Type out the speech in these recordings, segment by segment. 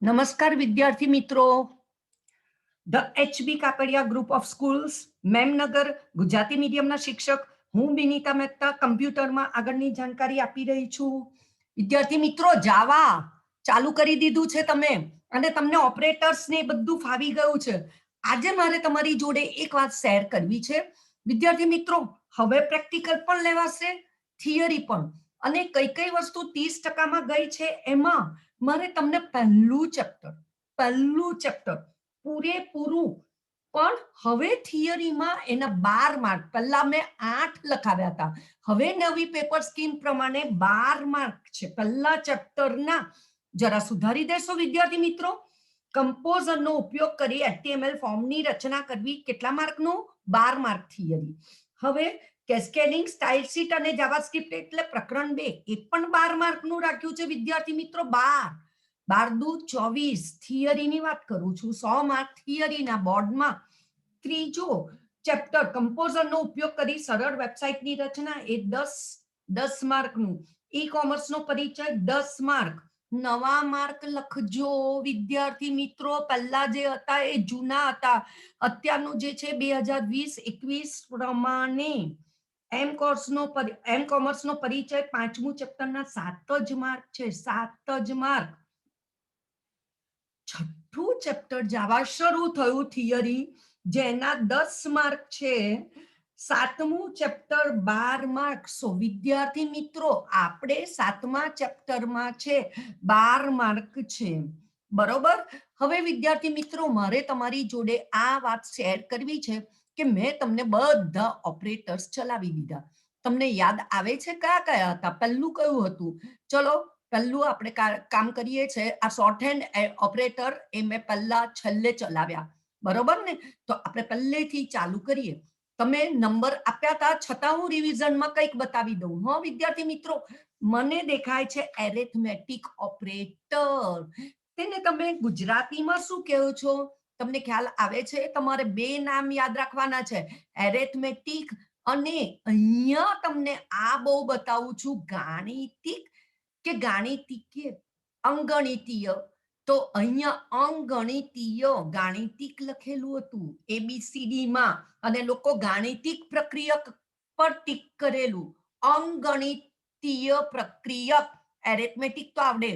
નમસ્કાર વિદ્યાર્થી મિત્રો, the HB Kakadiya group of schools Memnagar Gujarati મીડિયમના શિક્ષક હું બિનિતા મહેતા કમ્પ્યુટરમાં આગળની જાણકારી આપી રહી છું. વિદ્યાર્થી મિત્રો, જાવા ચાલુ કરી દીધું છે તમે અને તમને ઓપરેટર્સ ને બધું ફાવી ગયું છે. આજે મારે તમારી જોડે એક વાત શેર કરવી છે. વિદ્યાર્થી મિત્રો, હવે પ્રેક્ટિકલ પણ લેવાશે, થિયરી પણ, અને કઈ કઈ વસ્તુ 30% ગઈ છે એમાં મારે તમને પહેલું ચેપ્ટર પૂરેપૂરું, પણ હવે થિયરીમાં એના 12 માર્ક, પહેલા મેં 8 લખાવ્યા હતા, હવે નવી પેપર સ્કીમ પ્રમાણે 12 માર્ક છે પહેલા ચેપ્ટરના. જરા સુધારી દેશો વિદ્યાર્થી મિત્રો. કમ્પોઝરનો ઉપયોગ કરી એચટીએમએલ ફોર્મની રચના કરવી, કેટલા માર્કનું? 12 માર્ક થિયરી. હવે કેસ્કેડિંગ, સ્ટાઇલ શીટ અને જાવાસ્ક્રિપ્ટ એટલે પ્રકરણ 2, એ પણ 12 માર્કનું રાખ્યું છે વિદ્યાર્થી મિત્રો. 12 12 દુ 24 થિયરીની વાત કરું છું, 100 માર્ક થિયરીના બોર્ડમાં. ત્રીજો ચેપ્ટર કમ્પોઝરનો ઉપયોગ કરી સરળ વેબસાઇટની રચના, એ 10 માર્કનું. ઈ કોમર્સનો પરિચય 10 માર્ક. નવા માર્ક લખજો વિદ્યાર્થી મિત્રો, પહેલા જે હતા એ જૂના હતા, અત્યારનું જે છે 2020-21 પ્રમાણે. એમ કોમર્સનો પરિચય 5મું ચેપ્ટરના 7 જ માર્ક છે, 7 જ માર્ક. છઠ્ઠું ચેપ્ટર જાવા શરૂ થયું થિયરી, જેના 10 માર્ક છે. 7મું ચેપ્ટર 12 માર્ક. સો વિદ્યાર્થી મિત્રો, આપણે 7મા ચેપ્ટરમાં છે 12 માર્ક છે, બરોબર. હવે વિદ્યાર્થી મિત્રો, મારે તમારી જોડે આ વાત શેર કરવી છે કે મેં તમને બધા ઓપરેટર્સ ચલાવી દીધા. તમને યાદ આવે છે કયા કયા હતા? પહેલું કયું હતું? ચલો પહેલું આપણે કામ કરીએ છે, આ શોર્ટ હેન્ડ ઓપરેટર એ મેં પહેલા છેલ્લે ચલાવ્યા, બરોબર ને? તો આપણે પહેલેથી ચાલુ કરીએ. તમે નંબર આપ્યા હતા, છતાં હું રિવિઝનમાં કંઈક બતાવી દઉં. હા વિદ્યાર્થી મિત્રો, મને દેખાય છે એરિથમેટિક ઓપરેટર. તેને તમે ગુજરાતીમાં શું કહો છો? તમને ખ્યાલ આવે છે? તમારે 2 નામ યાદ રાખવાના છે, એરિથમેટિક અને અહીંયા તમને આ બહુ બતાવું છું, ગાણિતિક કે ગાણિતિક અંગણિતીય. તો અહીંયા અંગણિતીય ગાણિતિક લખેલું હતું ABCD માં, અને લોકો ગાણિતિક પ્રક્રિયક પર ટીક કરેલું. અંગણિતીય પ્રક્રિયક, એરિથમેટિક તો આવડે.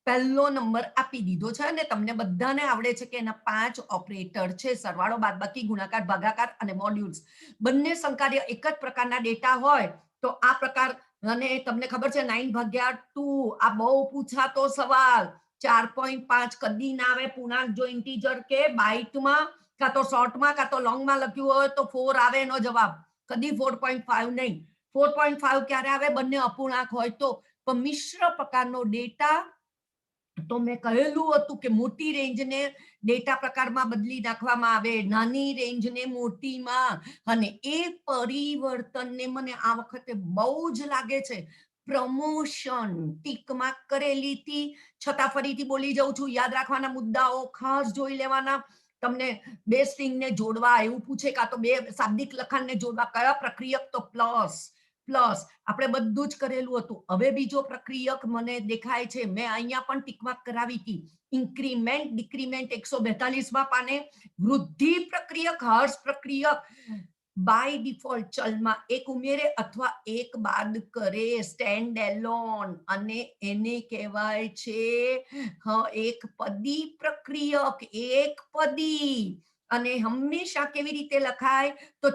પહેલો નંબર આપી દીધો છે અને તમને બધાને આવડે છે કે એના 5 ઓપરેટર છે, સરવાળો, બાદબાકી, ગુણાકાર, ભાગાકાર અને મોડ્યુલ્સ. બંને સંકાર્ય એક જ પ્રકારના ડેટા હોય તો આ પ્રકાર. અને તમને ખબર છે 9/2 આ બહુ પૂછાતો સવાલ. 4.5 કદી ના આવે પૂર્ણાંક જો ઇન્ટીજર કે બાઇટમાં, કાં તો શોર્ટમાં કાં તો લોંગમાં લખ્યું હોય તો 4 આવે એનો જવાબ, કદી 4.5 નહીં. 4.5 ક્યારે આવે? બંને અપૂર્ણાંક હોય તો. પણ મિશ્ર પ્રકારનો ડેટા તો મેં કહેલું હતું કે મોટી રેન્જને ડેટા પ્રકારમાં બદલી નાખવામાં આવે, નાની રેન્જને મોટીમાં. અને એ પરિવર્તનને મને આ વખતે બહુ જ લાગે છે પ્રમોશન. ટીક માર્ક કરેલી હતી, છતાં ફરીથી બોલી જાઉં છું, યાદ રાખવાના મુદ્દાઓ ખાસ જોઈ લેવાના. તમને 2 સ્ટ્રિંગને જોડવા એવું પૂછે, કાં તો 2 શાબ્દિક લખાણને જોડવા, કયા પ્રક્રિયક? તો પ્લસ. આપણે બધું જ કરેલું હતું. હવે બીજો પ્રક્રિયક મને દેખાય છે, મેં અહીંયા પણ ટીક માર્ક કરાવી હતી, ઇન્ક્રીમેન્ટ ડિક્રીમેન્ટ. 142માં પાને વૃદ્ધિ પ્રક્રિયક, હર્ષ પ્રક્રિયક. બાય ડિફોલ્ટ ચલમાં એક ઉમેરે અથવા એક બાદ કરે, સ્ટેન્ડ એલોન, અને એને કહેવાય છે એક પદી પ્રક્રિયક, એક પદી. અને હંમેશા કેવી રીતે લખાય? તો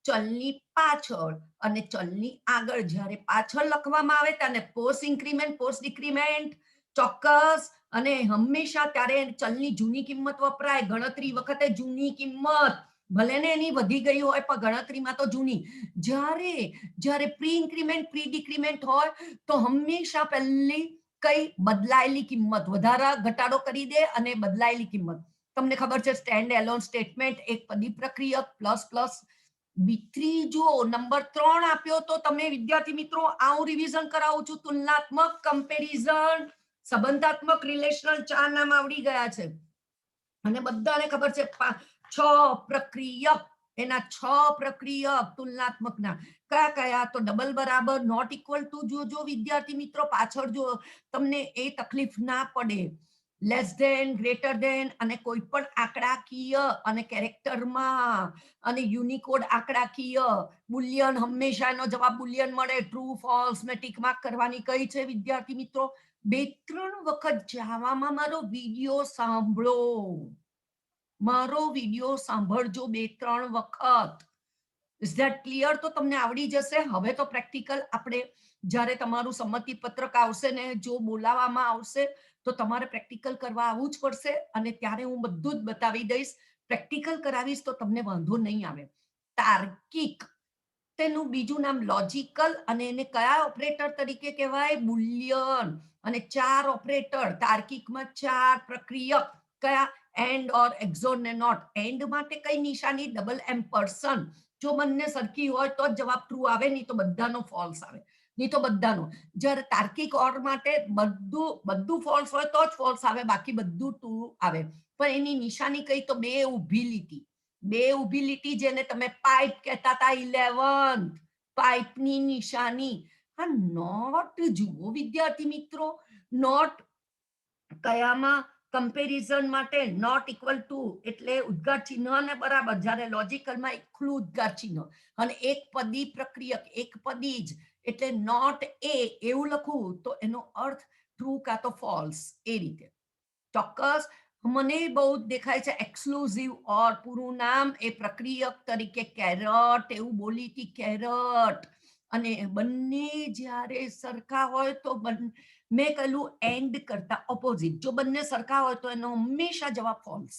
ચલની પાછળ અને ચલની આગળ. જ્યારે પાછળ લખવામાં આવે ત્યારે પોસ્ટ ઇન્ક્રીમેન્ટ, પોસ્ટ ડિક્રીમેન્ટ, ચોક્કસ. અને હંમેશા ત્યારે ચલની જૂની કિંમત વપરાય, ગણતરી વખતે જૂની કિંમત, ભલે ને એની વધી ગઈ હોય પણ ગણતરીમાં તો જૂની. જ્યારે પ્રી ઇન્ક્રીમેન્ટ, પ્રી ડિક્રીમેન્ટ હોય તો હંમેશા પહેલી કઈ બદલાયેલી કિંમત, વધારા ઘટાડો કરી દે અને બદલાયેલી કિંમત. તમને ખબર છે સ્ટેન્ડ એલોન સ્ટેટમેન્ટ, એક પદી પ્રક્રિયક, પ્લસ પ્લસ. ત્રીજો નંબર 3 આપ્યો તો તમે વિદ્યાર્થી મિત્રો, આવું રિવિઝન કરાવું છું, તુલનાત્મક કમ્પેરિઝન, સંબંધાત્મક રિલેશનલ. 4 નામ આવડી ગયા છે અને બધાને ખબર છે 6 પ્રક્રિયક. એના 6 પ્રક્રિયક તુલનાત્મકના કયા કયા? તો ડબલ, બરાબર, નોટ ઇક્વલ ટુ. જોજો વિદ્યાર્થી મિત્રો, પાછળ જો તમને એ તકલીફ ના પડે. લેસ ધેન, ગ્રેટર ધેન અને કોઈ પણ આંકડાકીય અને કેરેક્ટરમાં અને યુનિકોડ આંકડાકીય બુલિયન, હંમેશા એનો જવાબ બુલિયન મળે, ટ્રુ ફોલ્સ મેં ટીક માર્ક કરવાની કઈ છે વિદ્યાર્થી મિત્રો? 2-3 વખત જાવામાં મારો વિડિયો સાંભળો, મારો વિડિયો સાંભળજો 2-3 વખત. Is that clear? તો તમને આવડી જશે. હવે તો પ્રેક્ટિકલ આપણે જ્યારે તમારું સંમતિ પત્રક આવશે ને જો બોલાવવામાં આવશે તો તમારે પ્રેક્ટિકલ કરવા આવવું જ પડશે અને ત્યારે હું બધું જ બતાવી દઈશ. પ્રેક્ટિકલ કરાવીશ તો તમને વાંધો નહીં આવે. તાર્કિક, તેનું બીજું નામ લોજિકલ, અને એને કયા ઓપરેટર તરીકે કહેવાય? બુલિયન. અને 4 ઓપરેટર તાર્કિકમાં, 4 પ્રક્રિયક કયા? એન્ડ, ઓર, એક્ઝોર ને નોટ. એન્ડ માટે કઈ નિશાની? ડબલ એમ્પરસન. જો બંને સરખી હોય તો જ જવાબ ટ્રુ આવે, નહીં તો બધાનો ફોલ્સ આવે, નહીં તો બધાનો. જ્યારે તાર્કિક ઓર માટે બધું ફોલ્સ હોય તો જ ફોલ્સ આવે, બાકી બધું ટ્રુ આવે. પણ એની નિશાની કઈ? તો 2 ઊભી લીટી. 2 ઊભી લીટી જેને તમે પાઇપ કહેતા હતા 11th, પાઇપની નિશાની. આ નોટ જુઓ વિદ્યાર્થી મિત્રો, નોટ કયામાં? કમ્પેરિઝન માટે નોટ ઇક્વલ ટુ એટલે ઉદ્ગાર ચિહ્ન ને બરાબર, જ્યારે લોજિકલમાં એકલું ઉદ્ગાર ચિહ્ન અને એક પદી પ્રક્રિયક, એક પદી જ એટલે નોટ એ એવું લખું તો એનો અર્થ ટ્રુ કાં તો ફોલ્સ, એ રીતે. ચોક્કસ. મને બહુ દેખાય છે એક્સક્લુઝિવ ઓર, પૂરું નામ એ પ્રક્રિયક તરીકે કેરટ, એવું બોલી હતી કેરટ. અને બંને જ્યારે સરખા હોય તો મેં કહ્યું એન્ડ કરતા ઓપોઝિટ. જો બંને સરખા હોય તો એનો હંમેશા જવાબ ફોલ્સ,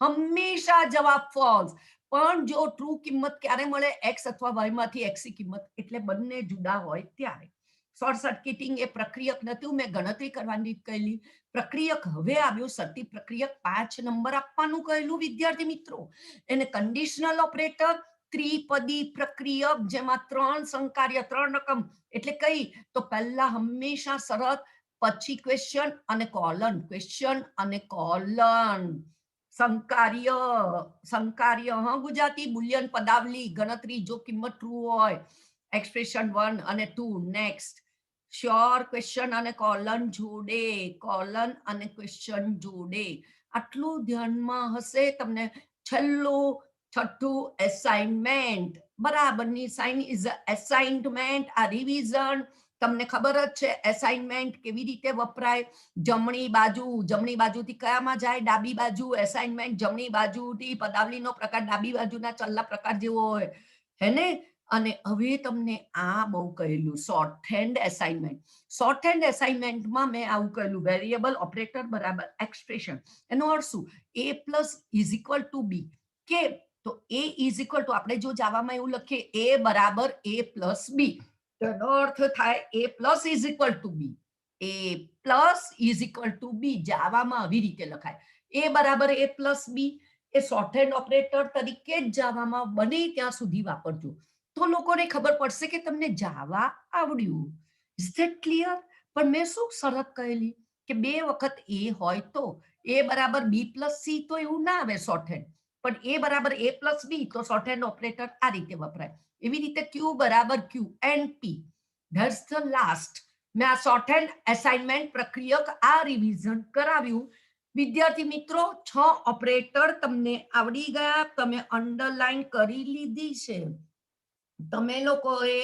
હંમેશા જવાબ ફોલ્સ. પણ જો ટ્રુ કિંમત ક્યારે મળે? એક્સ અથવા વાય માંથી એક્સ ની કિંમત, એટલે બંને જુદા હોય ત્યારે. શોર્ટ સર્કિટિંગ એ પ્રક્રિયક નતું, મેં ગણતરી કરવાની કહેલી. પ્રક્રિયક હવે આવ્યું, સર્ટી પ્રક્રિયક 5 નંબર આપવાનું કહેલું વિદ્યાર્થી મિત્રો. એને કન્ડિશનલ ઓપરેટર, ત્રિપદી પ્રક્રિયક જેમાં 3 સંકાર્ય, 3 રકમ, એટલે કઈ? તો પહેલા હંમેશા શરત, પછી ક્વેશ્ચન અને કોલન, ક્વેશ્ચન અને કોલન. સંકાર્ય, સંકાર્ય હા ગુજરાતી, બુલિયન પદાવલી, ગણતરી જો કિંમત ટ્રુ હોય, એક્સપ્રેશન 1 અને 2. નેક્સ્ટ શ્યોર, ક્વેશ્ચન અને કોલન જોડે, કોલન અને ક્વેશ્ચન જોડે. આટલું ધ્યાનમાં હશે તમને. છેલ્લું, છઠ્ઠું, એસાઇનમેન્ટ. બરાબરની સાઇન ઇઝ એસાઇનમેન્ટ. આ રિવિઝન તમને ખબર જ છે એસાઇનમેન્ટ કેવી રીતે વપરાય. જમણી બાજુ, જમણી બાજુથી કયામાં જાય? ડાબી બાજુ. એસાઇનમેન્ટ જમણી બાજુથી, પદાવલીનો પ્રકાર ડાબી બાજુના ચલના પ્રકાર જેવો હોય, હે ને? અને હવે તમને આ બહુ કહેલું shorthand assignment. Shorthand એસાઇનમેન્ટમાં મેં આવું કહેલું, વેરિયેબલ ઓપરેટર બરાબર એક્સપ્રેશન. એનો અર્થ શું? a plus is equal to B. કે તો a ઇઝ ઇક્વલ ટુ, આપણે જો જાવામાં એવું લખીએ a બરાબર a પ્લસ બી, તો એનો અર્થ થાય a plus is equal to B. a plus is equal to B જાવામાં આવી રીતે લખાય. a બરાબર a પ્લસ બી એ શોર્ટ હેન્ડ ઓપરેટર તરીકે જ જાવામાં બને ત્યાં સુધી વાપરજો, તો લોકોને ખબર પડશે કે તમને જાવા આવડ્યું. Is that clear? પણ મેં શું શરત કહેલી કે 2 વખત a હોય તો a બરાબર b પ્લસ c, તો એવું ના આવે શોર્ટ હેન્ડ. પણ a બરાબર a પ્લસ બી તો શોર્ટ હેન્ડ ઓપરેટર આ રીતે વપરાય. એવી રીતે q બરાબર q and p. That's the last. મેં આ શોર્ટ હેન્ડ એસાઇનમેન્ટ પ્રક્રિયક આ રિવિઝન કરાવ્યું. વિદ્યાર્થી મિત્રો 6 ઓપરેટર તમને આવડી ગયા, તમે અંડરલાઈન કરી લીધી છે. તમે લોકોએ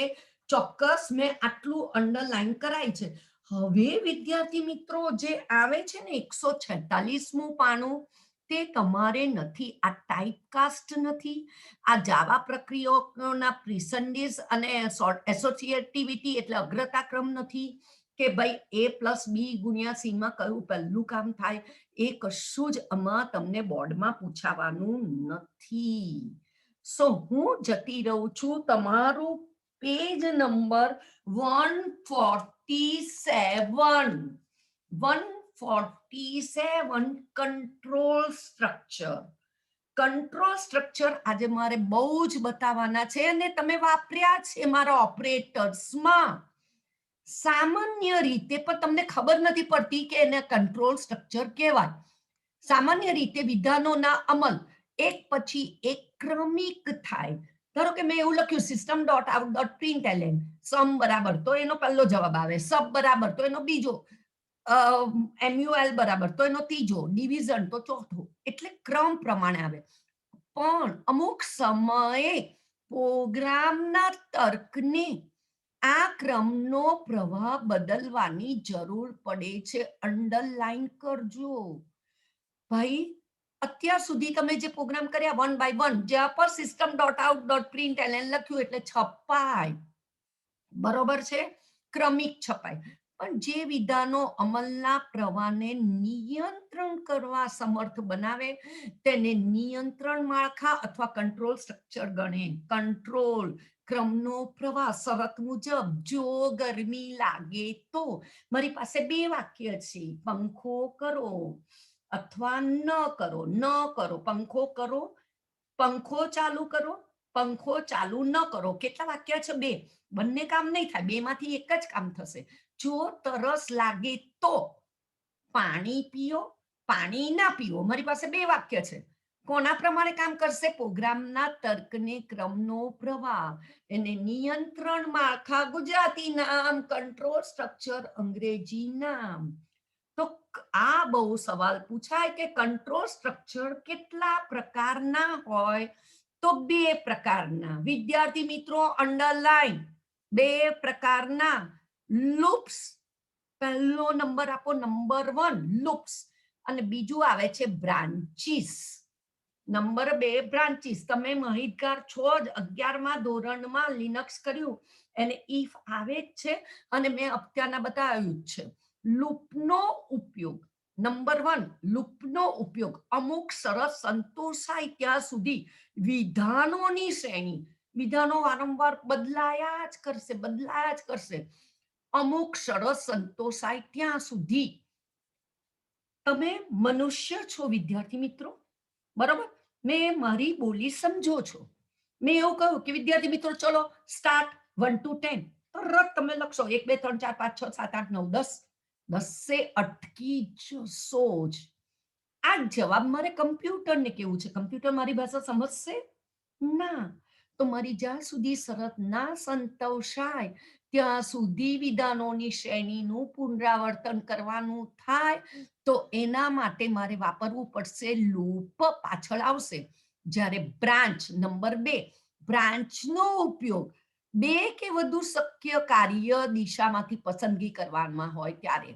ચોક્કસ મેં આટલું અંડરલાઈન કરાય છે. હવે વિદ્યાર્થી મિત્રો જે આવે છે ને 146મું પાનું, તે તમારે નથી. આ ટાઈપકાસ્ટ નથી, આ જાવા પ્રક્રિયાઓના પ્રિસન્ડીઝ અને એસોસિએટિવિટી એટલે અગ્રતા ક્રમ નથી કે ભાઈ a પ્લસ બી ગુણ્યા સી માં કયું પહેલું કામ થાય, એ કશું જ આમાં તમને બોર્ડમાં પૂછાવાનું નથી. સો હું જતી રહું છું તમારું page number 147. 147 control structure. Control structure આજે મારે બહુ જ બતાવવાના છે અને તમે વાપર્યા છે મારા ઓપરેટર્સમાં. સામાન્ય રીતે પણ તમને ખબર નથી પડતી કે એને કંટ્રોલ સ્ટ્રક્ચર કહેવાય. સામાન્ય રીતે વિધાનોના અમલ એક પછી એક ક્રમિક થાય. ધારો કે મેં એવું લખ્યું system dot out dot println sum બરાબર, તો એનો પહેલો જવાબ આવે. સબ બરાબર તો એનો બીજો, MUL બરાબર તો એનો ત્રીજો, ડિવિઝન તો ચોથો, એટલે ક્રમ પ્રમાણે આવે. પણ અમુક સમયે પ્રોગ્રામના તર્કને આ ક્રમનો પ્રવાહ બદલવાની જરૂર પડે છે. અંડરલાઈન કરજો ભાઈ. અત્યાર સુધી તમે જે પ્રોગ્રામ કર્યા 1 by 1, જ્યાં પર system.out.println લખ્યું એટલે છપાય, બરોબર છે, ક્રમિક છપાય. પણ જે વિધાનો અમલના પ્રવાહને નિયંત્રણ કરવા સમર્થ બનાવે તેને નિયંત્રણ માળખા અથવા કંટ્રોલ સ્ટ્રક્ચર ગણે. કંટ્રોલ, ક્રમનો પ્રવાહ, શરત મુજબ. જો ગરમી લાગે તો મારી પાસે બે વાક્ય છે, પંખો કરો અથવા ન કરો. ન કરો, પંખો કરો, પંખો ચાલુ કરો, પંખો ચાલુ ન કરો. કેટલા વાક્ય છે? બે. બંને કામ નહીં થાય, બે માંથી એક જ કામ થશે. જો તરસ લાગે તો પાણી પીઓ, પાણી ના પીઓ. મારી પાસે બે વાક્ય છે. કોના પ્રમાણે કામ કરશે? પ્રોગ્રામના તર્કને ક્રમનો પ્રવાહ, એને નિયંત્રણ માળખા ગુજરાતી નામ, કંટ્રોલ સ્ટ્રક્ચર અંગ્રેજી નામ. તો આ બહુ સવાલ પૂછાય કે કંટ્રોલ સ્ટ્રક્ચર કેટલા પ્રકારના હોય? તો બે પ્રકારના. વિદ્યાર્થી મિત્રો અંડરલાઈન, બે પ્રકારના. લૂપ્સ, પહેલો નંબર આપો, નંબર 1 લૂપ્સ, અને બીજું આવે છે બ્રાન્ચીસ. Number 2 branches. તમે માહિતગાર છો જ, 11મા ધોરણમાં લિનક્સ કર્યું, એને ઇફ આવે જ છે, અને મેં અત્યારના બતાવ્યું જ છે. લૂપનો ઉપયોગ, નંબર 1, લૂપનો ઉપયોગ અમુક શરત સંતોષાય ત્યાં સુધી વિધાનોની શ્રેણી, વિધાનો વારંવાર બદલાયા જ કરશે, બદલાયા જ કરશે. અમુક શરત સંતોષાય ત્યાં સુધી. તમે મનુષ્ય છો વિદ્યાર્થી મિત્રો, બરોબર? મેં મારી બોલી સમજો છો. મેં એવું કહ્યું કે વિદ્યાર્થી મિત્રો ચલો સ્ટાર્ટ 1 to 10, તરત તમે લખશો 1 2 3 4 5 6 7 8 9 10. 10 અટકી જશો જ. આ જવાબ મારે કમ્પ્યુટરને કેવું છે. કમ્પ્યુટર મારી ભાષા સમજશે ના. તો મારી જ્યાં સુધી શરત ના સંતોષાય ત્યાં સુધી વિધાનોની શ્રેણીનું પુનરાવર્તન કરવાનું થાય, તો એના માટે મારે વાપરવું પડશે લૂપ. પાછળ આવશે. જ્યારે બ્રાન્ચ, નંબર 2, બ્રાન્ચનો ઉપયોગ બે કે વધુ શક્ય કાર્ય દિશામાંથી પસંદગી કરવામાં હોય ત્યારે.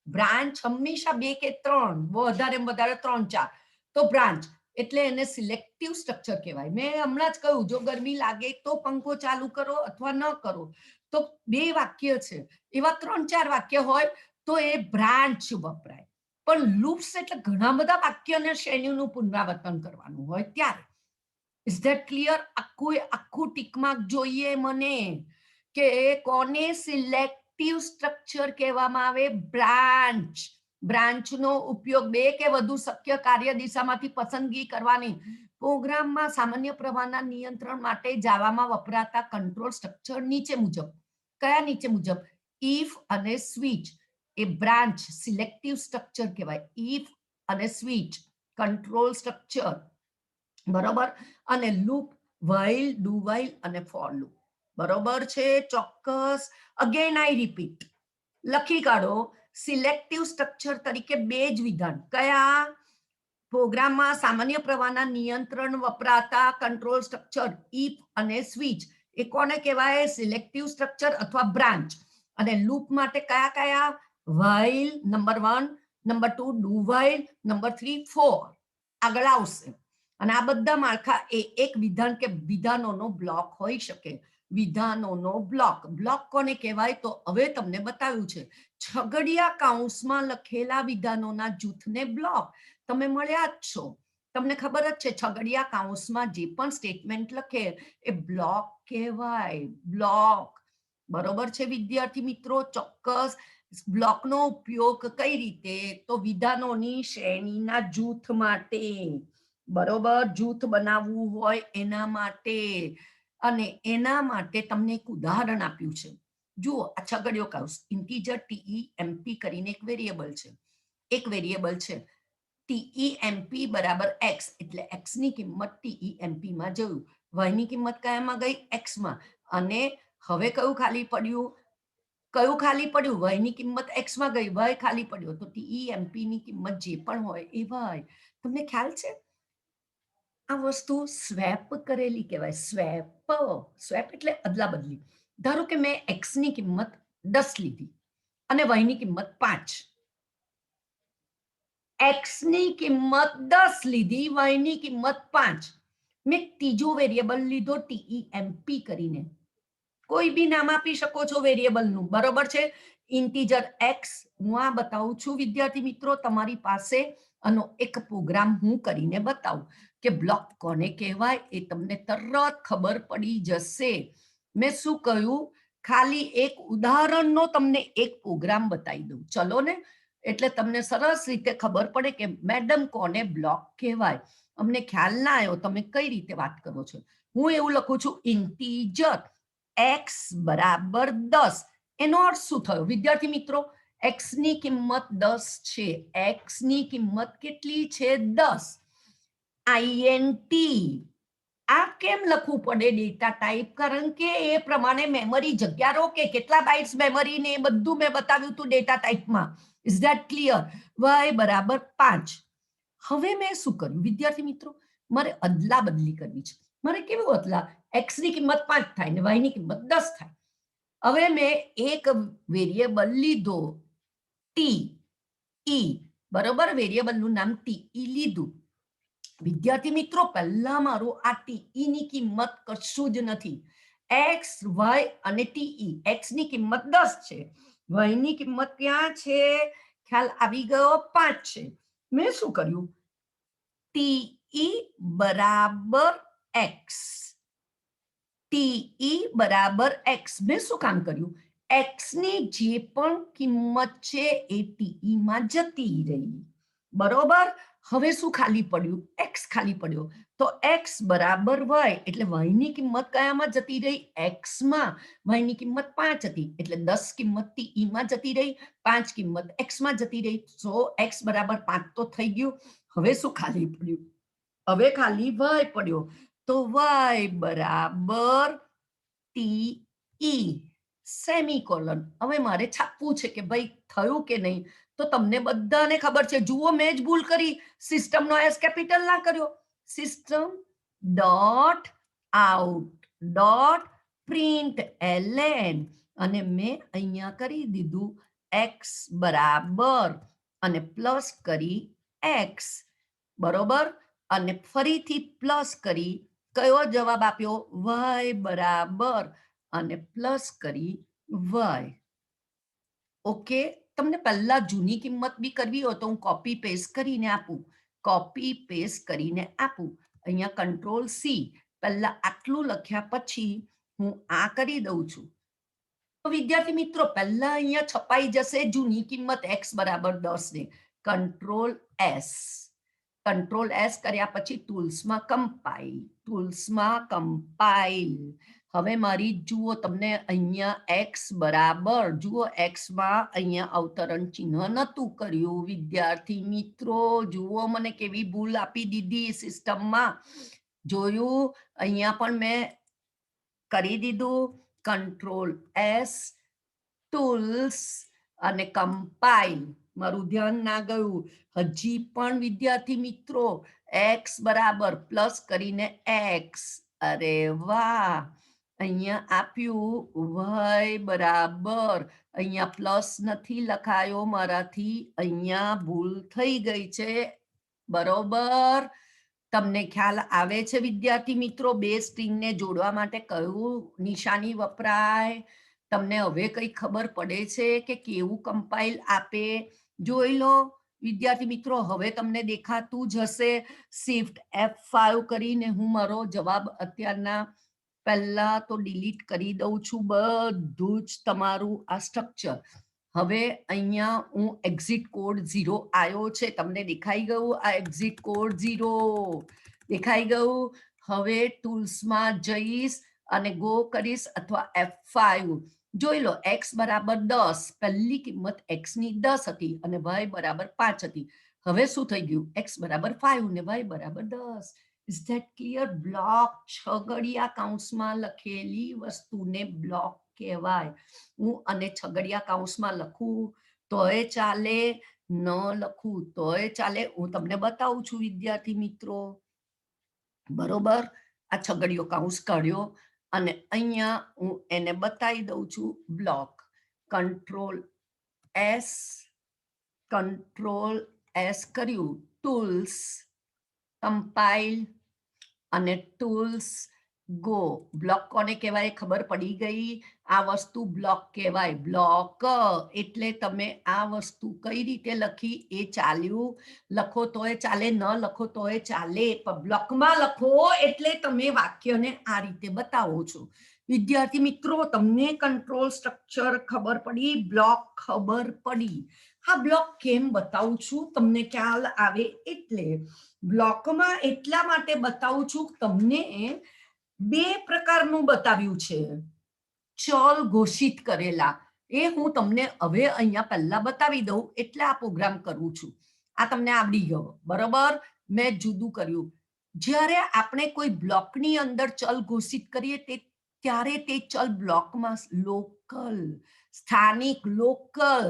બ્રાન્ચ હંમેશા બે કે ત્રણ, વધારે વધારે 3 4, તો બ્રાન્ચ. એટલે એને સિલેક્ટિવ સ્ટ્રક્ચર કહેવાય. મેં હમણાં જ કહ્યું, જો ગરમી લાગે તો પંખો ચાલુ કરો અથવા ન કરો. તો બે વાક્ય છે, એવા 3 4 વાક્ય હોય તો એ બ્રાન્ચ વપરાય. પણ લૂપ્સ એટલે ઘણા બધા વાક્યને શ્રેણીનું પુનરાવર્તન કરવાનું હોય ત્યારે. Is that clear? આખું ટીકમાર્ક જોઈએ મને કે કોને સિલેક્ટિવ સ્ટ્રક્ચર કહેવામાં આવે? બ્રાન્ચ. બ્રાન્ચનો ઉપયોગ બે કે વધુ શક્ય કાર્ય દિશામાંથી પસંદગી કરવાની. પ્રોગ્રામમાં સામાન્ય પ્રવાહના નિયંત્રણ માટે જાવામાં વપરાતા કંટ્રોલ સ્ટ્રક્ચર નીચે મુજબ. કયા નીચે મુજબ? ઇફ અને સ્વિચ. એ બ્રાન્ચ સિલેક્ટિવ સ્ટ્રક્ચર કહેવાય. ઇફ અને સ્વિચ કંટ્રોલ સ્ટ્રક્ચર, બરોબર. અને લૂપ, while, do while અને for loop. બરોબર છે? ચોક્કસ. અગેન આઈ રિપીટ, લખી કાઢો. સિલેક્ટિવ સ્ટ્રક્ચર તરીકે બે જ વિધાન. કયા? પ્રોગ્રામમાં સામાન્ય પ્રવાહના નિયંત્રણ વપરાતા કંટ્રોલ સ્ટ્રક્ચર ઇફ અને સ્વિચ, એ કોને કહેવાય? સિલેક્ટિવ સ્ટ્રક્ચર અથવા બ્રાન્ચ. અને લૂપ માટે કયા કયા? while number 1, number 2 do while, number 3 for. આગળ આવશે. અને આ બધા માળખા એ એક વિધાન કે વિધાનોનો બ્લોક હોઈ શકે. વિધાનોનો બ્લોક. બ્લોક કોને કહેવાય? તો હવે તમને બતાવ્યું છે. છગડિયા કૌંસમાં લખેલા વિધાનોના જૂથને બ્લોક. તમે મળ્યા જ છો, તમને ખબર જ છે. છગડિયા કૌંસમાં જે પણ સ્ટેટમેન્ટ લખે એ બ્લોક કહેવાય. બ્લોક. બરોબર છે વિદ્યાર્થી મિત્રો? ચોક્કસ. બ્લોકનો ઉપયોગ કઈ રીતે? તો વિધાનોની શ્રેણીના જૂથ માટે. બરોબર, જૂથ બનાવવું હોય એના માટે. અને એના માટે તમને એક ઉદાહરણ આપ્યું છે. જુઓ, આ છગડીયો કૌંસ, ઇન્ટીજર TEMP કરીને એક વેરિયેબલ છે. એક વેરિયેબલ છે TEMP બરાબર x, એટલે x ની કિંમત TEMP માં જોયું, y ની કિંમત કયામાં ગઈ? x માં. અને હવે કયું ખાલી પડ્યું? કયું ખાલી પડ્યું? y ની કિંમત x માં ગઈ, y ખાલી પડ્યો, તો TEMP ની કિંમત જે પણ હોય એ y. તમને ખ્યાલ છે? આ વસ્તુ સ્વેપ કરેલી કહેવાય. સ્વેપ એટલે અદલા બદલી. ધારો કે મેં x ની કિંમત 10 લીધી અને y ની કિંમત 5. x ની કિંમત 10 લીધી, y ની કિંમત 5. મેં ત્રીજો વેરિયેબલ લીધો TEMP કરીને. કોઈ બી નામ આપી શકો છો વેરિયેબલનું, બરોબર છે? Integer x. હું આ બતાવું છું વિદ્યાર્થી મિત્રો, તમારી પાસે આનો એક પ્રોગ્રામ હું કરીને બતાવું કે બ્લોક કોને કહેવાય એ તમને તરત ખબર પડી જશે. મેં શું કહ્યું? ખાલી એક ઉદાહરણનો તમને એક પ્રોગ્રામ બતાવી દઉં, ચલો ને. એટલે તમને સરસ રીતે ખબર પડે કે મેડમ કોને બ્લોક કહેવાય. અમને ખ્યાલ ના આવ્યો તમે કઈ રીતે વાત કરો છો. હું એવું લખું છું, ઇન્ટીજર x બરાબર 10. એનો અર્થ શું થયો વિદ્યાર્થી મિત્રો? x ની કિંમત 10 છે. x ની કિંમત કેટલી છે? 10. INT. આ કેમ લખવું પડે ડેટા ટાઈપ? કારણ કે એ પ્રમાણે મેમરી જગ્યા રોકે, કેટલા બાઇટ્સ મેમરી ને એ બધું મેં બતાવ્યું હતું ડેટા ટાઈપમાં. Is that clear? y બરાબર 5. હવે મેં શું કર્યું વિદ્યાર્થી મિત્રો? મારે અદલા બદલી કરવી છે. મારે કેવું અદલા? x ની કિંમત 5 થાય ને y ની કિંમત 10 થાય. હવે મેં એક વેરિયેબલ લીધો TE, બરોબર? વેરિયેબલનું નામ TE લીધું. વિદ્યાર્થી મિત્રો, પહેલા મારું આ TE ની કિંમત કશું જ નથી. x, y અને TE. x ની કિંમત 10 છે, y ની કિંમત ક્યાં છે? ખ્યાલ આવી ગયો? 5 છે. મેં શું કર્યું? TE બરાબર x. TE બરાબર x. મેં શું કામ કર્યું? x ની જે પણ કિંમત છે એ TE માં જતી રહી, બરોબર? હવે શું ખાલી પડ્યું? x ખાલી પડ્યો. તો x બરાબર y, એટલે y ની કિંમત કયામાં જતી રહી? x માં. y ની કિંમત 5 હતી, એટલે 10 કિંમત TE માં જતી રહી, 5 કિંમત x માં જતી રહી. સો x બરાબર 5 તો થઈ ગયું. હવે શું ખાલી પડ્યું? હવે ખાલી y પડ્યો. તો y બરાબર TE સેમીકોલન. હવે મારે છાપવું છે કે ભાઈ થયું કે નહીં. તો તમને બધાને ખબર છે, જુઓ મેં જ ભૂલ કરી, સિસ્ટમનો એસ કેપિટલ ના કર્યો. System dot out dot print ln અને મેં અહીંયા કરી દીધું x બરાબર અને પ્લસ કરી x, બરોબર? અને ફરીથી પ્લસ કરી કયો જવાબ આપ્યો? y બરાબર અને પ્લસ કરી y. ઓકે, તમને પહેલા જૂની કિંમત બી કરવી હોય તો હું કોપી પેસ્ટ કરીને આપું. કોપી પેસ્ટ કરીને આપું. અહીંયા કંટ્રોલ C. પહેલા આટલું લખ્યા પછી હું આ કરી દઉં છું. તો વિદ્યાર્થી મિત્રો, પહેલા અહીંયા છપાઈ જશે જૂની કિંમત x બરાબર 10 ને. Control S. કંટ્રોલ S કર્યા પછી ટૂલ્સમાં કમ્પાઇલ. હવે મારી જુઓ, તમને અહીંયા x બરાબર, જુઓ x માં અહીંયા અવતરણ ચિહ્ન નહોતું કર્યું. વિદ્યાર્થી મિત્રો જુઓ, મને કેવી ભૂલ આપી દીધી સિસ્ટમમાં. જોયું? અહીંયા પણ મેં કરી દીધું. કંટ્રોલ S, ટૂલ્સ અને કમ્પાઇલ. મારું ધ્યાન ના ગયું. હજી પણ વિદ્યાર્થી મિત્રો x બરાબર પ્લસ કરીને x. અરે વાહ! અહીંયા આપ્યું y બરાબર, અહીંયા પ્લસ નથી લખાયો મારાથી, અહીંયા ભૂલ થઈ ગઈ છે, બરોબર? તમને ખ્યાલ આવે છે વિદ્યાર્થી મિત્રો? બે સ્ટ્રિંગને જોડવા માટે કયું નિશાની વપરાય? તમને હવે કઈ ખબર પડે છે કે કેવું કમ્પાઇલ આપે? જોઈ લો વિદ્યાર્થી મિત્રો. હવે તમને દેખાતું જ હશે. શિફ્ટ F5 કરીને હું મારો જવાબ અત્યારના પહેલા તો ડિલીટ કરી દઉં છું બધું જ તમારું આ સ્ટ્રક્ચર. હવે અહીંયા હું એક્ઝિટ કોડ 0 આવ્યો છે, તમને દેખાઈ ગયું? આ એક્ઝિટ કોડ 0 દેખાઈ ગયું. હવે ટૂલ્સમાં જઈશ અને ગો કરીશ અથવા F5. જોઈ લો, x બરાબર 10, પહેલી કિંમત x ની 10 હતી અને y બરાબર 5 હતી. હવે શું થઈ ગયું? x બરાબર 5 ને y બરાબર 10. Is that clear? બ્લોક 6 ઘડિયા કૌંસમાં લખેલી વસ્તુને બ્લોક કહેવાય. હું અને છગડિયા કૌંસમાં લખું તોય ચાલે, ન લખું તોય ચાલે. હું તમને બતાવું છું વિદ્યાર્થી મિત્રો. બરોબર, આ છગડીયો કૌંસ કાઢ્યો અને અહીંયા હું એને બતાવી દઉં છું બ્લોક. કંટ્રોલ એસ કર્યું, ટૂલ્સ, કમ્પાઇલ અને ટૂલ્સ ગો. બ્લોક કોને કહેવાય ખબર પડી ગઈ? આ વસ્તુ બ્લોક કહેવાય. બ્લોક એટલે તમે આ વસ્તુ કઈ રીતે લખી એ ચાલ્યું. લખો તોય ચાલે, ન લખો તોય ચાલે, પણ બ્લોકમાં લખો એટલે તમે વાક્યને આ રીતે બતાવો છો. વિદ્યાર્થી મિત્રો, તમને કંટ્રોલ સ્ટ્રક્ચર ખબર પડી, બ્લોક ખબર પડી. હા, બ્લોક કેમ બતાવું છું તમને ખ્યાલ આવે એટલે. બ્લોકમાં એટલા માટે બતાવું છું તમને બે પ્રકારનું બતાવ્યું છે. ચલ ઘોષિત કરેલા એ હું તમને હવે અહીંયા પહેલા બતાવી દઉં એટલે આ પ્રોગ્રામ કરું છું. આ તમને આવડી ગયો બરોબર. મેં જુદું કર્યું. જ્યારે આપણે કોઈ બ્લોકની અંદર ચલ ઘોષિત કરીએ ત્યારે તે ચલ બ્લોકમાં લોકલ, સ્થાનિક, લોકલ,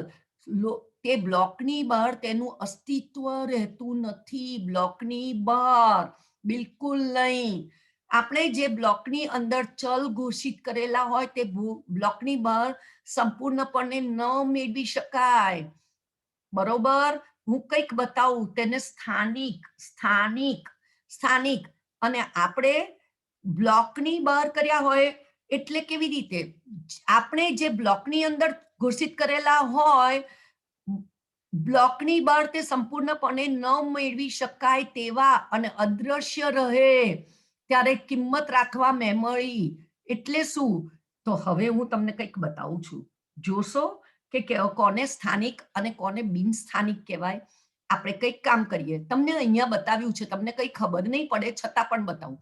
તે બ્લોકની બહાર તેનું અસ્તિત્વ રહેતું નથી. બ્લોકની બહાર બિલકુલ નહીં. આપણે જે બ્લોકની અંદર ચલ ઘોષિત કરેલા હોય તે બ્લોકની બહાર સંપૂર્ણપણે ન મેળવી શકાય. બરોબર, હું કંઈક બતાવું તેને સ્થાનિક, સ્થાનિક, સ્થાનિક. અને આપણે બ્લોકની બહાર કર્યા હોય એટલે કેવી રીતે? આપણે જે બ્લોકની અંદર ઘોષિત કરેલા હોય બ્લોકની બહાર તે સંપૂર્ણપણે ન મેળવી શકાય તેવા અને અદ્રશ્ય રહે ત્યારે કિંમત રાખવા મેમરી. એટલે શું? તો હવે હું તમને કંઈક બતાવું છું. જોશો કે કોને સ્થાનિક અને કોને બિન સ્થાનિક કહેવાય. આપણે કંઈક કામ કરીએ. તમને અહીંયા બતાવ્યું છે, તમને કંઈ ખબર નહીં પડે છતાં પણ બતાવું.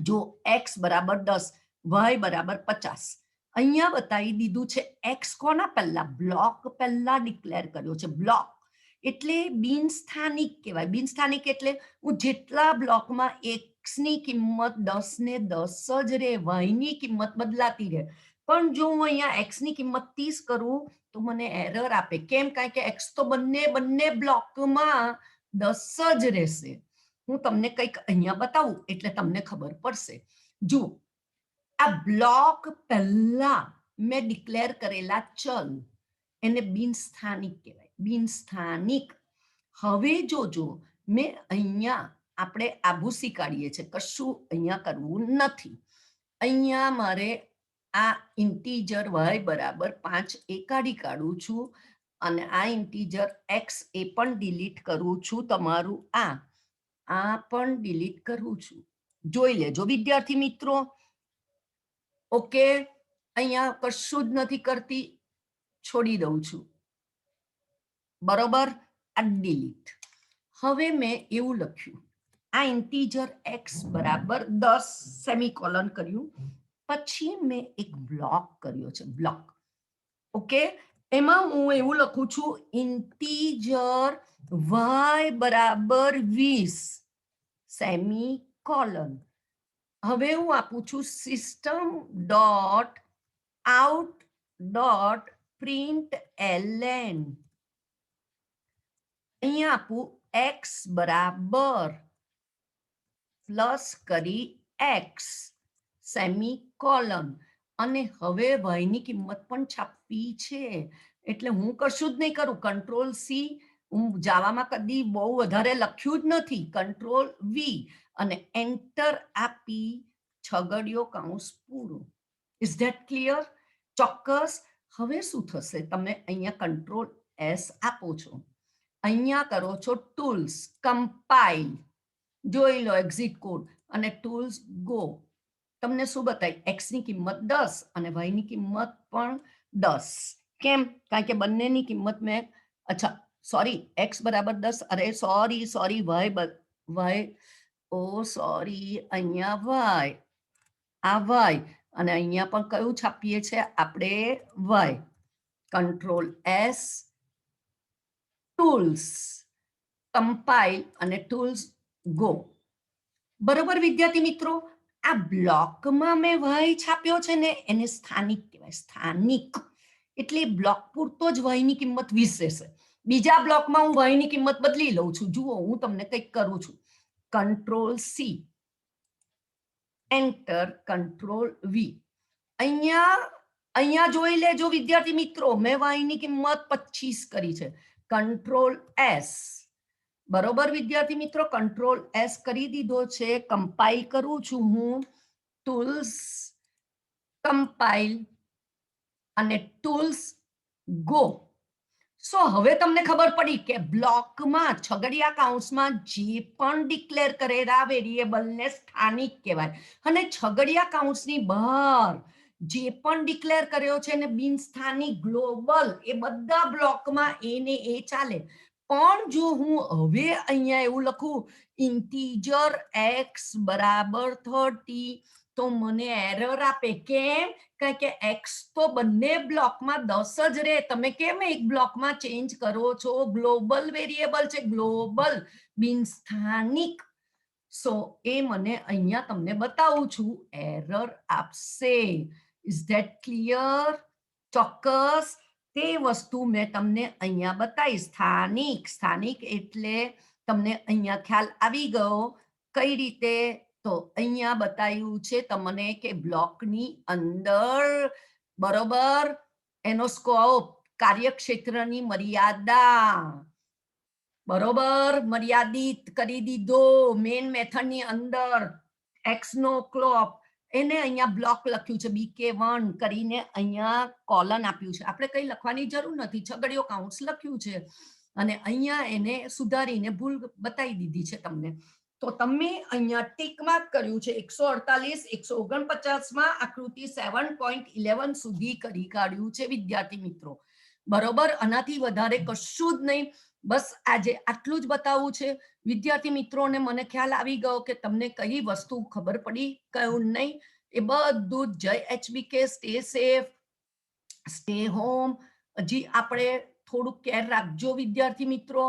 જો x બરાબર 10, y બરાબર 50. અહીંયા બતાવી દીધું છે. એક્સ કોના પહેલા? બ્લોક પહેલા ડિક્લેર કર્યો છે. બ્લોક એટલે બિન સ્થાનિક કહેવાય. બિન સ્થાનિક એટલે હું જેટલા બ્લોકમાં એક્સની કિંમત 10 ને 10 જ રહે, વાયની કિંમત બદલાતી રહે. પણ જો હું અહીંયા એક્સની કિંમત 30 કરું તો મને એરર આપે. કેમ? કારણ કે એક્સ તો બંને બ્લોકમાં 10 જ રહેશે. હું તમને કંઈક અહીંયા બતાવું એટલે તમને ખબર પડશે. જો આ બ્લોક પહેલા મેં ડિક્લેર કરેલા ચલ એને બિન સ્થાનિક કહેવાય. બિન સ્થાનિક. હવે જોજો, મેં અહીંયા આપણે આ ભૂસી કાઢીએ છીએ, કશું અહીંયા કરવું નથી. અહીંયા મારે આ ઇન્ટીજર y બરાબર 5 એ કાઢી કાઢું છું અને આ ઇન્ટીજર x એ પણ ડિલીટ કરું છું. તમારું આ પણ ડિલીટ કરું છું. જોઈ લેજો વિદ્યાર્થી મિત્રો. ઓકે, અહીંયા કશું જ નથી કરતી, છોડી દઉં છું. બરોબર, આ ડિલીટ. હવે મેં એવું લખ્યું, આ ઇન્ટીજર x બરાબર 10 સેમીકોલન કર્યું. પછી મેં એક બ્લોક કર્યો છે. બ્લોક. ઓકે, એમાં હું એવું લખું છું ઇન્ટીજર y બરાબર 20 સેમીકોલન. હવે હું આપું છું system dot out dot print ln. અહીંયા આપું x બરાબર પ્લસ કરી x સેમીકોલન. અને હવે y ની કિંમત પણ છાપવી છે એટલે હું કશું જ નહીં કરું. Control C. હું જાવામાં કદી બહુ વધારે લખ્યું જ નથી. કંટ્રોલ વી અને એન્ટર આપી છગડીયો કૌંસ પૂરો. Is that clear? ચોક્કસ. હવે શું થશે? તમે અહીંયા કંટ્રોલ એસ આપો છો, અહીંયા કરો છો ટૂલ્સ, કમ્પાઇલ, જોઈ લો એક્ઝિટ કોડ અને ટૂલ્સ ગો. તમને શું બતાવી? x ની કિંમત 10 અને y ની કિંમત પણ 10. કેમ? કારણ કે બંનેની કિંમત મેં સોરી x બરાબર 10. અરે સોરી અહીંયા y, આ y અને અહીંયા પણ કયું છાપીએ છે આપણે? y. Control S, tools, compile અને ટૂલ્સ ગો. બરોબર વિદ્યાર્થી મિત્રો, આ બ્લોકમાં મેં વય છાપ્યો છે ને એને સ્થાનિક કહેવાય. સ્થાનિક એટલે બ્લોક પૂરતો જ વયની કિંમત 20 રહેશે. બીજા બ્લોકમાં હું વયની કિંમત બદલી લઉં છું. જુઓ, હું તમને કંઈક કરું છું. Control C, enter, control V. અહીંયા જોઈ લેજો વિદ્યાર્થી મિત્રો, મેં વાયની કિંમત 25 કરી છે. કંટ્રોલ એસ, બરોબર વિદ્યાર્થી મિત્રો, કંટ્રોલ એસ કરી દીધો છે. કમ્પાઇલ કરું છું હું. ટૂલ્સ, કમ્પાઇલ અને ટૂલ્સ ગો. સો હવે તમને ખબર પડી કે બ્લોકમાં છગડિયા કૌંસમાં જે પણ ડિક્લેર કરેલા વેરિયેબલને સ્થાનિક કહેવાય, અને છગડિયા કૌંસની બહાર જે પણ ડિક્લેર કર્યો છે ને બિન સ્થાનિક, ગ્લોબલ, એ બધા બ્લોકમાં એને એ ચાલે. પણ જો હું હવે અહીંયા એવું લખું ઇન્ટીજર x બરાબર 30, તો મને એરર આપે. કેમ? કારણ કે x તો બંને બ્લોકમાં 10 જ રહે. તમે કેમ એક બ્લોકમાં ચેન્જ કરો છો? ગ્લોબલ વેરિયેબલ છે, ગ્લોબલ, બિન સ્થાનિક. સો એ મને અહીંયા તમને બતાવું છું, એરર આપશે. Is that clear? ચોક્કસ. તે વસ્તુ મેં તમને અહીંયા બતાવી. સ્થાનિક, સ્થાનિક એટલે તમને અહીંયા ખ્યાલ આવી ગયો કઈ રીતે. તો અહીંયા બતાવ્યું છે તમને કે બ્લોકની અંદર, બરોબર, એનો સ્કોપ, કાર્યક્ષેત્રની મર્યાદા, બરોબર, મર્યાદિત કરી દીધો. મેઇન મેથડની અંદર એક્સ નો ક્લોપ, એને અહીંયા બ્લોક લખ્યું છે BK1 કરીને, અહીંયા કોલન આપ્યું છે. આપણે કઈ લખવાની જરૂર નથી, છગડીયો કાઉન્સ લખ્યું છે, અને અહીંયા એને સુધારીને ભૂલ બતાવી દીધી છે તમને. તો તમે અહીંયા ટીક માર્ક કર્યું છે 148, 149 માં આકૃતિ 7.11 સુધી કરી કાઢ્યું છે વિદ્યાર્થી મિત્રો. બરોબર, આનાથી વધારે કશું જ નહીં. બસ આજે આટલું જ બતાવવું છે વિદ્યાર્થી મિત્રોને. મને ખ્યાલ આવી ગયો કે તમને કઈ વસ્તુ ખબર પડી, કયું નહીં. એ બધું જય HBK, stay safe, stay home. હજી આપણે થોડું કેર રાખજો વિદ્યાર્થી મિત્રો.